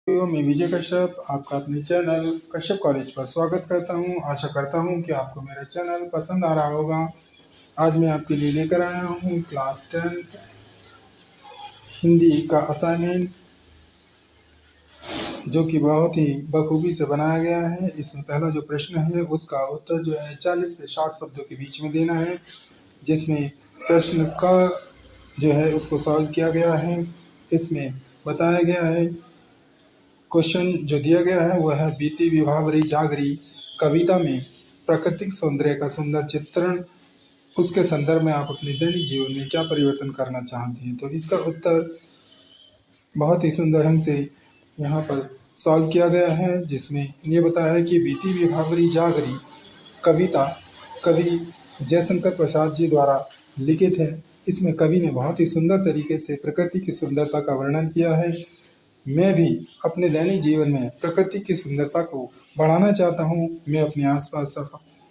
मैं विजय कश्यप आपका अपने चैनल कश्यप कॉलेज पर स्वागत करता हूं। आशा करता हूं कि आपको मेरा चैनल पसंद आ रहा होगा। आज मैं आपके लिए लेकर आया हूं क्लास 10th हिंदी का असाइनमेंट, जो कि बहुत ही बखूबी से बनाया गया है। इसमें पहला जो प्रश्न है उसका उत्तर जो है 40 से 60 शब्दों के बीच में देना है, जिसमें प्रश्न का जो है उसको सॉल्व किया गया है। इसमें बताया गया है, क्वेश्चन जो दिया गया है वह है बीती विभावरी जागरी कविता में प्राकृतिक सौंदर्य का सुंदर चित्रण, उसके संदर्भ में आप अपने दैनिक जीवन में क्या परिवर्तन करना चाहते हैं। तो इसका उत्तर बहुत ही सुंदर ढंग से यहाँ पर सॉल्व किया गया है, जिसमें ये बताया है कि बीती विभावरी जागरी कविता कवि जयशंकर प्रसाद जी द्वारा लिखित है। इसमें कवि ने बहुत ही सुंदर तरीके से प्रकृति की सुंदरता का वर्णन किया है। मैं भी अपने दैनिक जीवन में प्रकृति की सुंदरता को बढ़ाना चाहता हूँ। मैं अपने आसपास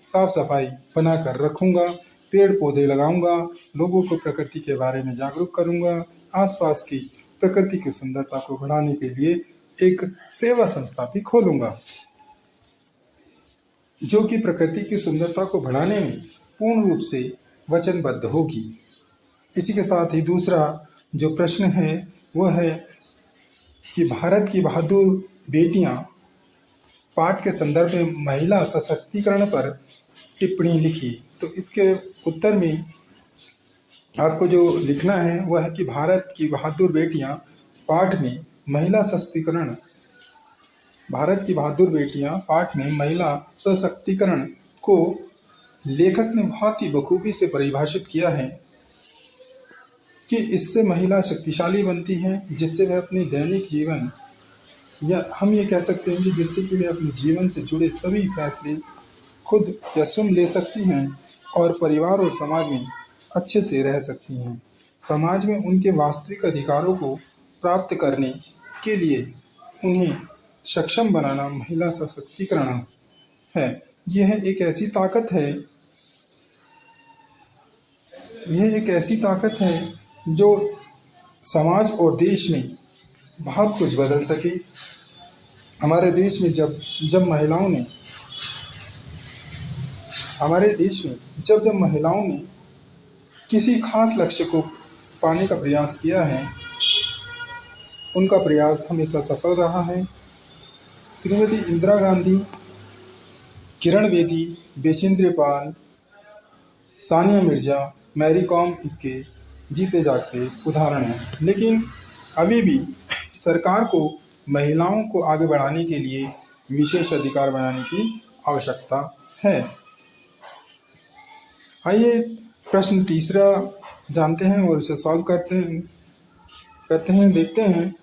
साफ सफाई बनाकर रखूँगा, पेड़ पौधे लगाऊंगा, लोगों को प्रकृति के बारे में जागरूक करूँगा, आसपास की प्रकृति की सुंदरता को बढ़ाने के लिए एक सेवा संस्था भी खोलूँगा, जो कि प्रकृति की सुंदरता को बढ़ाने में पूर्ण रूप से वचनबद्ध होगी। इसी के साथ ही दूसरा जो प्रश्न है वह है कि भारत की बहादुर बेटियां पाठ के संदर्भ में महिला सशक्तिकरण पर टिप्पणी लिखी। तो इसके उत्तर में आपको जो लिखना है वह है कि भारत की बहादुर बेटियां पाठ में महिला सशक्तिकरण, भारत की बहादुर बेटियां पाठ में महिला सशक्तिकरण को लेखक ने बहुत ही बखूबी से परिभाषित किया है कि इससे महिला शक्तिशाली बनती हैं, जिससे वह अपने दैनिक जीवन, या हम ये कह सकते हैं कि जिससे कि वे अपने जीवन से जुड़े सभी फैसले खुद या स्वयं ले सकती हैं और परिवार और समाज में अच्छे से रह सकती हैं। समाज में उनके वास्तविक अधिकारों को प्राप्त करने के लिए उन्हें सक्षम बनाना महिला सशक्तिकरण है। यह एक ऐसी ताकत है, यह एक ऐसी ताकत है जो समाज और देश में बहुत कुछ बदल सके। हमारे देश में जब महिलाओं ने किसी खास लक्ष्य को पाने का प्रयास किया है, उनका प्रयास हमेशा सफल रहा है। श्रीमती इंदिरा गांधी, किरण बेदी, बचेंद्र पाल, सानिया मिर्जा, मैरी कॉम इसके जीते जागते उदाहरण हैं। लेकिन अभी भी सरकार को महिलाओं को आगे बढ़ाने के लिए विशेष अधिकार बनाने की आवश्यकता है। आइए प्रश्न तीसरा जानते हैं और इसे सॉल्व करते हैं। देखते हैं।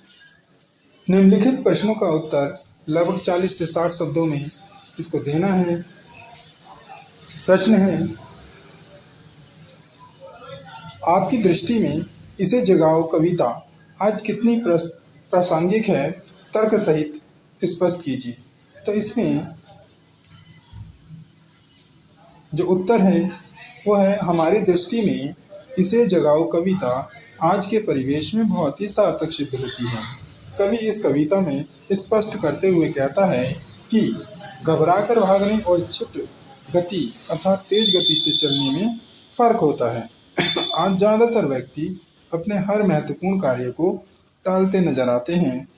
निम्नलिखित प्रश्नों का उत्तर लगभग 40 से 60 शब्दों में इसको देना है। प्रश्न है, आपकी दृष्टि में इसे जगाओ कविता आज कितनी प्रासंगिक है, तर्क सहित स्पष्ट कीजिए। तो इसमें जो उत्तर है वो है, हमारी दृष्टि में इसे जगाओ कविता आज के परिवेश में बहुत ही सार्थक सिद्ध होती है। कवि इस कविता में स्पष्ट करते हुए कहता है कि घबराकर भागने और क्षिप्र गति अर्थात तेज गति से चलने में फर्क होता है। आज ज़्यादातर व्यक्ति अपने हर महत्वपूर्ण कार्य को टालते नजर आते हैं,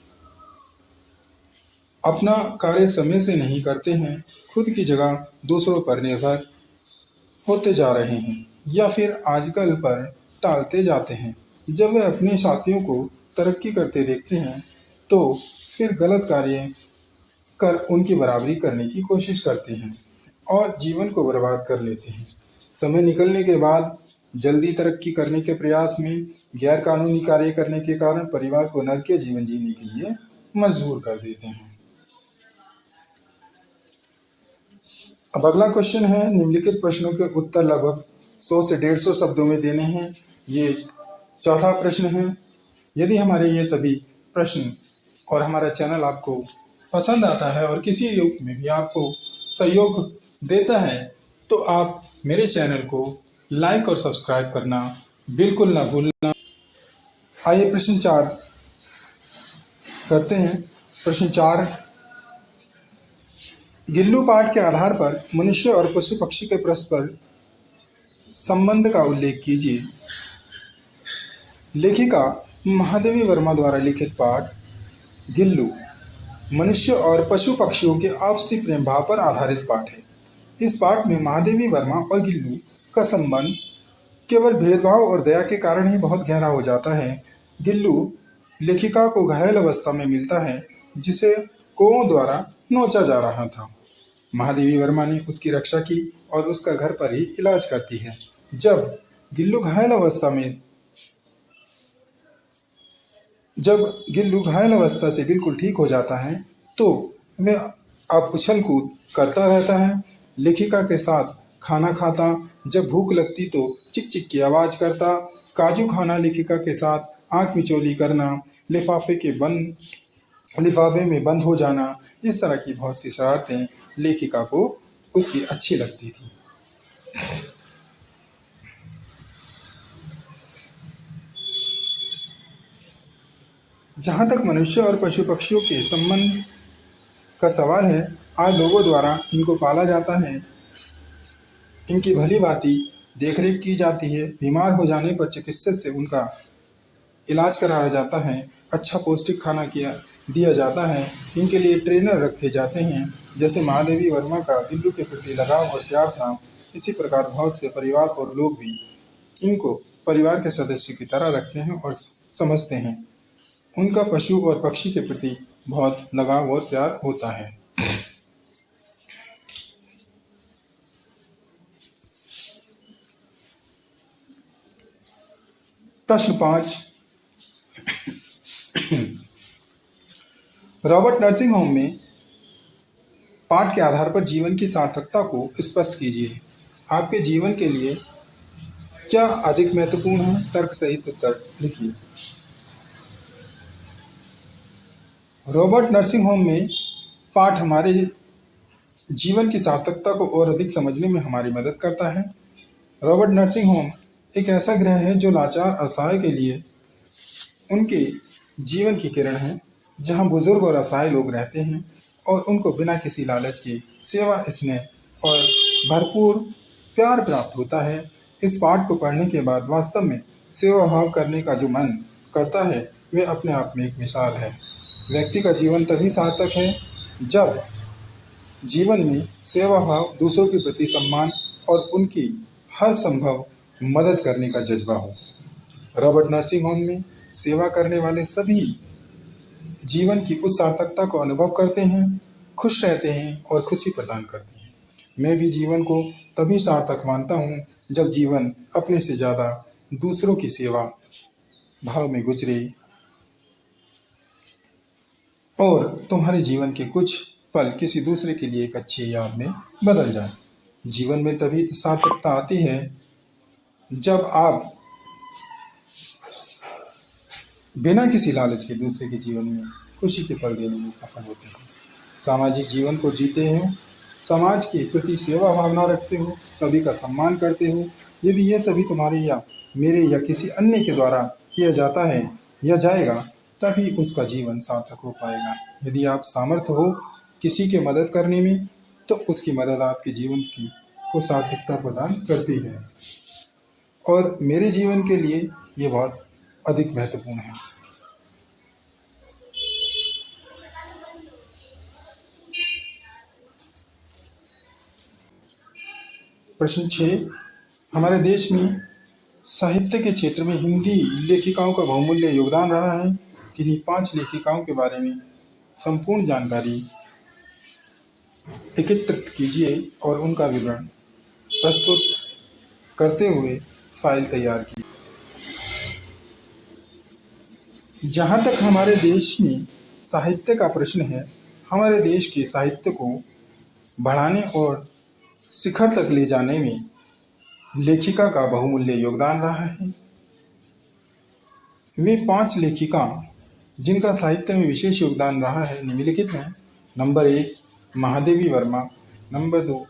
अपना कार्य समय से नहीं करते हैं, खुद की जगह दूसरों पर निर्भर होते जा रहे हैं या फिर आजकल पर टालते जाते हैं। जब वे अपने साथियों को तरक्की करते देखते हैं तो फिर गलत कार्य कर उनकी बराबरी करने की कोशिश करते हैं और जीवन को बर्बाद कर लेते हैं। समय निकलने के बाद जल्दी तरक्की करने के प्रयास में गैर कानूनी कार्य करने के कारण परिवार को नरकीय जीवन जीने के लिए मजबूर कर देते हैं। अब अगला क्वेश्चन है, निम्नलिखित प्रश्नों के उत्तर लगभग 100 से 150 शब्दों में देने हैं। ये चौथा प्रश्न है। यदि हमारे ये सभी प्रश्न और हमारा चैनल आपको पसंद आता है और किसी रूप में भी आपको सहयोग देता है तो आप मेरे चैनल को लाइक और सब्सक्राइब करना बिल्कुल ना भूलना। आइए प्रश्न 4 करते हैं। प्रश्न 4, गिल्लू पाठ के आधार पर मनुष्य और पशु पक्षी के परस्पर संबंध का उल्लेख कीजिए। लेखिका महादेवी वर्मा द्वारा लिखित पाठ गिल्लू मनुष्य और पशु पक्षियों के आपसी प्रेम भाव पर आधारित पाठ है। इस पाठ में महादेवी वर्मा और गिल्लू का संबंध केवल भेदभाव और दया के कारण ही बहुत गहरा हो जाता है। गिल्लू लेखिका को घायल अवस्था में मिलता है जिसे कौओं द्वारा नोचा जा रहा था। महादेवी वर्मा ने उसकी रक्षा की और उसका घर पर ही इलाज करती है। जब गिल्लू घायल अवस्था से बिल्कुल ठीक हो जाता है तो वह अब उछल कूद करता रहता है, लेखिका के साथ खाना खाता, जब भूख लगती तो चिक चिक की आवाज़ करता, काजू खाना, लेखिका के साथ आँख मिचौली करना, लिफाफे में बंद हो जाना, इस तरह की बहुत सी शरारतें लेखिका को उसकी अच्छी लगती थी। जहाँ तक मनुष्य और पशु पक्षियों के संबंध का सवाल है, आज लोगों द्वारा इनको पाला जाता है, इनकी भली भांति देखरेख की जाती है, बीमार हो जाने पर चिकित्सक से उनका इलाज कराया जाता है, अच्छा पौष्टिक खाना दिया जाता है, इनके लिए ट्रेनर रखे जाते हैं। जैसे महादेवी वर्मा का गिल्लू के प्रति लगाव और प्यार था, इसी प्रकार बहुत से परिवार और लोग भी इनको परिवार के सदस्य की तरह रखते हैं और समझते हैं। उनका पशु और पक्षी के प्रति बहुत लगाव और प्यार होता है। प्रश्न 5, रॉबर्ट नर्सिंग होम में पाठ के आधार पर जीवन की सार्थकता को स्पष्ट कीजिए। आपके जीवन के लिए क्या अधिक महत्वपूर्ण है? तर्क सहित उत्तर लिखिए। रॉबर्ट नर्सिंग होम में पाठ हमारे जीवन की सार्थकता को और अधिक समझने में हमारी मदद करता है। रॉबर्ट नर्सिंग होम एक ऐसा गृह है जो लाचार असहाय के लिए उनके जीवन की किरण है, जहां बुजुर्ग और असहाय लोग रहते हैं और उनको बिना किसी लालच के सेवा, स्नेह और भरपूर प्यार प्राप्त होता है। इस पाठ को पढ़ने के बाद वास्तव में सेवा भाव करने का जो मन करता है वह अपने आप में एक मिसाल है। व्यक्ति का जीवन तभी सार्थक है जब जीवन में सेवा भाव, दूसरों के प्रति सम्मान और उनकी हर संभव मदद करने का जज्बा हो। रॉबर्ट नर्सिंग होम में सेवा करने वाले सभी जीवन की उस सार्थकता को अनुभव करते हैं, खुश रहते हैं और खुशी प्रदान करते हैं। मैं भी जीवन को तभी सार्थक मानता हूँ जब जीवन अपने से ज़्यादा दूसरों की सेवा भाव में गुजरे और तुम्हारे जीवन के कुछ पल किसी दूसरे के लिए एक अच्छी याद में बदल जाए। जीवन में तभी सार्थकता आती है जब आप बिना किसी लालच के दूसरे के जीवन में खुशी के पल देने में सफल होते हो, सामाजिक जीवन को जीते हो, समाज के प्रति सेवा भावना रखते हो, सभी का सम्मान करते हो। यदि ये सभी तुम्हारे या मेरे या किसी अन्य के द्वारा किया जाता है या जाएगा, तभी उसका जीवन सार्थक हो पाएगा। यदि आप सामर्थ्य हो किसी के मदद करने में, तो उसकी मदद आपके जीवन को सार्थकता प्रदान करती है और मेरे जीवन के लिए ये बहुत अधिक महत्वपूर्ण है। प्रश्न 6, हमारे देश में साहित्य के क्षेत्र में हिंदी लेखिकाओं का बहुमूल्य योगदान रहा है। किन्हीं 5 लेखिकाओं के बारे में संपूर्ण जानकारी एकत्रित कीजिए और उनका विवरण प्रस्तुत करते हुए फाइल तैयार की। जहाँ तक हमारे देश में साहित्य का प्रश्न है, हमारे देश के साहित्य को बढ़ाने और शिखर तक ले जाने में लेखिका का बहुमूल्य योगदान रहा है। वे 5 लेखिका जिनका साहित्य में विशेष योगदान रहा है निम्नलिखित हैं। Number 1 Mahadevi Verma, number 2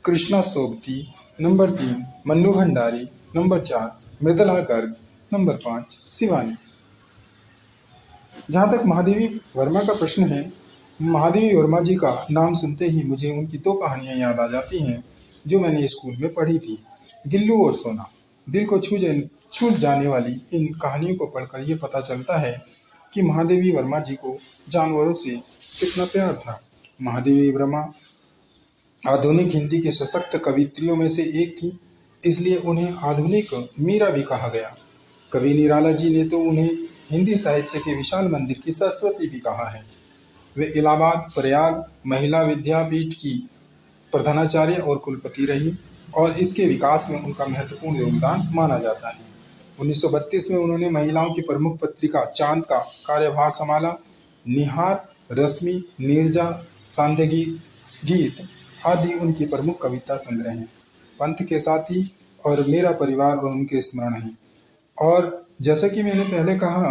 Krishna Sobti, number 3 Mannu Bhandari, number 4 Mridula Garg, number 5 Shivani. जहाँ तक महादेवी वर्मा का प्रश्न है, महादेवी वर्मा जी का नाम सुनते ही मुझे उनकी दो कहानियां याद आ जाती हैं जो मैंने स्कूल में पढ़ी थी। गिल्लू और सोना। दिल को छू जाने वाली इन कहानियों को पढ़कर ये पता चलता है कि महादेवी वर्मा जी को जानवरों से कितना प्यार था। महादेवी वर्मा आधुनिक हिंदी के सशक्त कवित्रियों में से एक थी, इसलिए उन्हें आधुनिक मीरा भी कहा गया। कवि निराला जी ने तो उन्हें हिंदी साहित्य के विशाल मंदिर की सरस्वती भी कहा है। वे इलाहाबाद प्रयाग महिला विद्यापीठ की प्रधानाचार्य और कुलपति रही और इसके विकास में उनका महत्वपूर्ण योगदान माना जाता है। 1932 में उन्होंने महिलाओं की प्रमुख पत्रिका चांद का कार्यभार संभाला। निहार, रश्मि, नीरजा, सांदगी, गीत आदि उनकी प्रमुख कविता संग्रह हैं। पंथ के साथी और मेरा परिवार और उनके स्मरण हैं। और जैसा कि मैंने पहले कहा,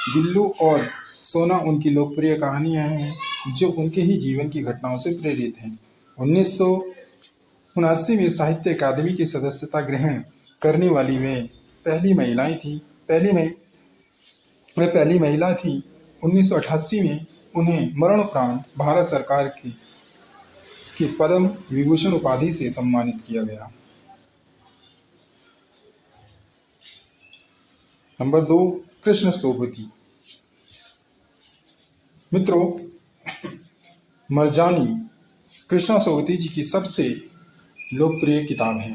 गिल्लू और सोना उनकी लोकप्रिय कहानियां हैं जो उनके ही जीवन की घटनाओं से प्रेरित हैं। 1979 में साहित्य अकादमी की सदस्यता ग्रहण करने वाली वे पहली महिला थी। 1988 में उन्हें मरणोपरांत भारत सरकार की पद्म विभूषण उपाधि से सम्मानित किया गया। नंबर 2, कृष्ण सोबती। मित्रों, मरजानी कृष्णा सोबती जी की सबसे लोकप्रिय किताब है।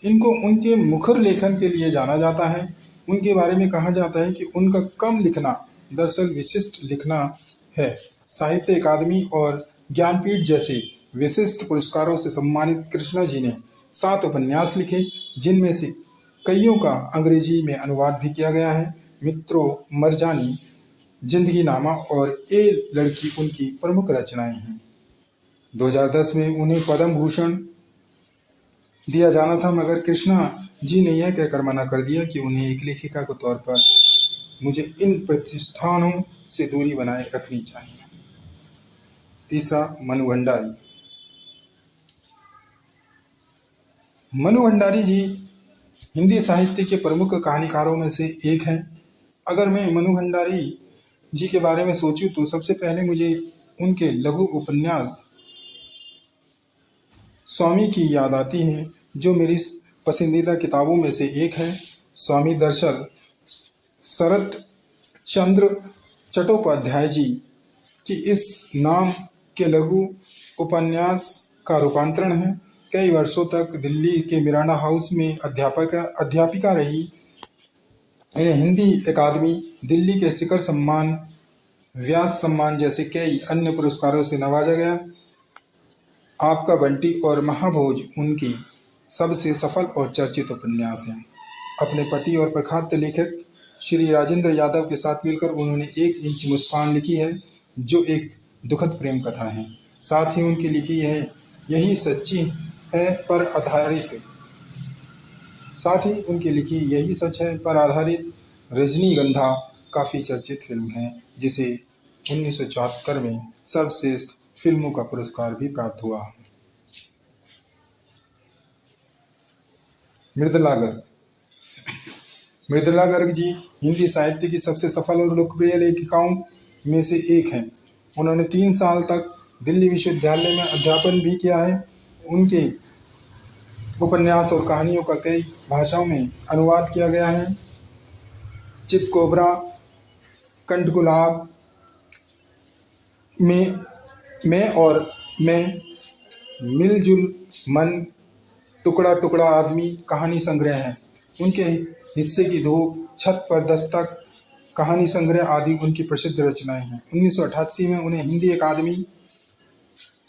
इनको उनके मुखर लेखन के लिए जाना जाता है। उनके बारे में कहा जाता है कि उनका कम लिखना दरअसल विशिष्ट लिखना है। साहित्य अकादमी और ज्ञानपीठ जैसे विशिष्ट पुरस्कारों से सम्मानित कृष्णा जी ने 7 उपन्यास लिखे, जिनमें से कईयों का अंग्रेजी में अनुवाद भी किया गया है। मित्रों, मरजानी, जिंदगी नामा और ए लड़की उनकी प्रमुख रचनाएं हैं। 2010 में उन्हें पद्म भूषण दिया जाना था, मगर कृष्णा जी ने यह कहकर मना कर दिया कि उन्हें एक लेखिका के तौर पर मुझे इन प्रतिष्ठानों से दूरी बनाए रखनी चाहिए। तीसरा, मनु भंडारी। मनु भंडारी जी हिंदी साहित्य के प्रमुख कहानीकारों में से एक हैं। अगर मैं मनु भंडारी जी के बारे में सोचूं तो सबसे पहले मुझे उनके लघु उपन्यास स्वामी की याद आती है, जो मेरी पसंदीदा किताबों में से एक है। स्वामी दरअसल शरत चंद्र चट्टोपाध्याय जी की इस नाम के लघु उपन्यास का रूपांतरण है। कई वर्षों तक दिल्ली के मिरांडा हाउस में अध्यापिका रही। इन्हें हिंदी अकादमी, दिल्ली के शिखर सम्मान, व्यास सम्मान जैसे कई अन्य पुरस्कारों से नवाजा गया। आपका बंटी और महाभोज उनकी सबसे सफल और चर्चित उपन्यास हैं। अपने पति और प्रख्यात लेखक श्री राजेंद्र यादव के साथ मिलकर उन्होंने 1 इंच मुस्कान लिखी है, जो एक दुखद प्रेम कथा है। साथ ही उनकी लिखी है यही सच है पर आधारित रजनीगंधा काफ़ी चर्चित फिल्म है, जिसे 1974 में सर्वश्रेष्ठ फिल्मों का पुरस्कार भी प्राप्त हुआ। मृदुला गर्ग जी हिंदी साहित्य की सबसे सफल और लोकप्रिय लेखिकाओं में से एक हैं। उन्होंने 3 साल तक दिल्ली विश्वविद्यालय में अध्यापन भी किया है। उनके उपन्यास और कहानियों का कई भाषाओं में अनुवाद किया गया है। चितकोबरा, कंठगुलाब, मैं, मिलजुल मन, टुकड़ा टुकड़ा आदमी कहानी संग्रह हैं। उनके हिस्से की धूप, छत पर दस्तक कहानी संग्रह आदि उनकी प्रसिद्ध रचनाएं हैं। 1988 में उन्हें हिंदी अकादमी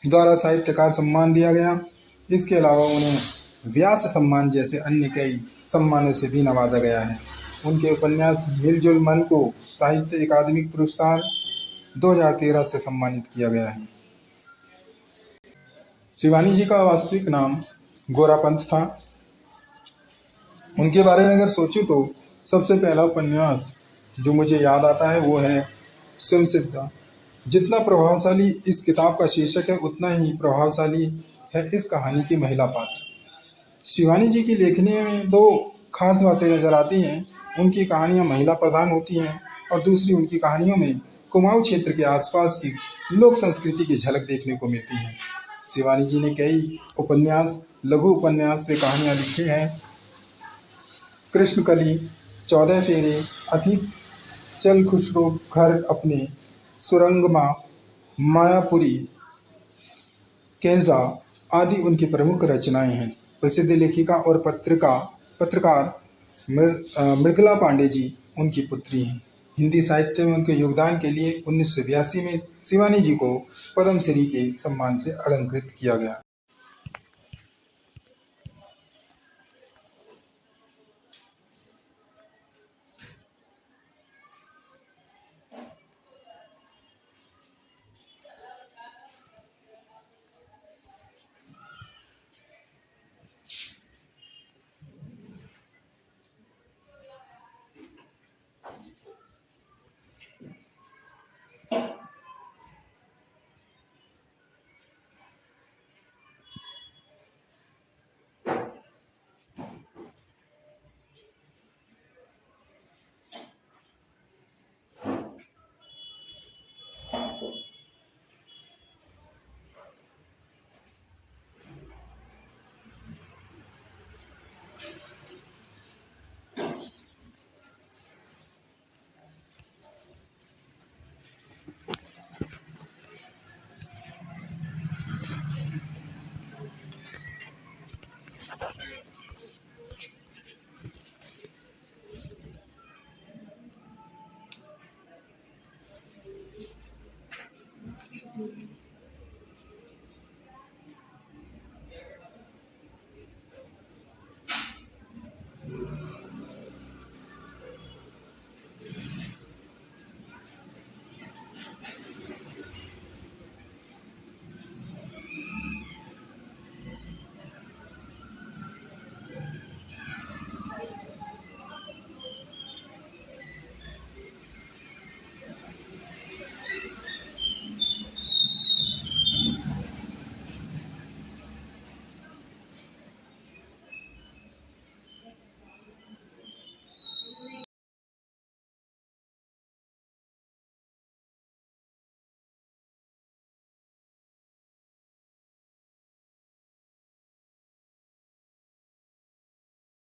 द्वारा साहित्यकार सम्मान दिया गया। इसके अलावा उन्हें व्यास सम्मान जैसे अन्य कई सम्मानों से भी नवाजा गया है। उनके उपन्यास मिलजुल मन को साहित्य अकादमी पुरस्कार 2013 से सम्मानित किया गया है। शिवानी जी का वास्तविक नाम गोरापंत था। उनके बारे में अगर सोचूं तो सबसे पहला उपन्यास जो मुझे याद आता है वो है सिमसिद्धा। जितना प्रभावशाली इस किताब का शीर्षक है, उतना ही प्रभावशाली है इस कहानी की महिला पात्र। शिवानी जी की लेखनी में 2 खास बातें नजर आती हैं। उनकी कहानियां महिला प्रधान होती हैं और दूसरी, उनकी कहानियों में कुमाऊं क्षेत्र के आसपास की लोक संस्कृति की झलक देखने को मिलती है। शिवानी जी ने कई उपन्यास, लघु उपन्यास व कहानियाँ लिखी हैं। कृष्णकली, 14 फेरे, अतीत, चल खुशरो घर अपने, सुरंगमा, मायापुरी, केंजा आदि उनकी प्रमुख रचनाएं हैं। प्रसिद्ध लेखिका और पत्रकार मृगला पांडे जी उनकी पुत्री हैं। हिंदी साहित्य में उनके योगदान के लिए 1982 में शिवानी जी को पद्मश्री के सम्मान से अलंकृत किया गया।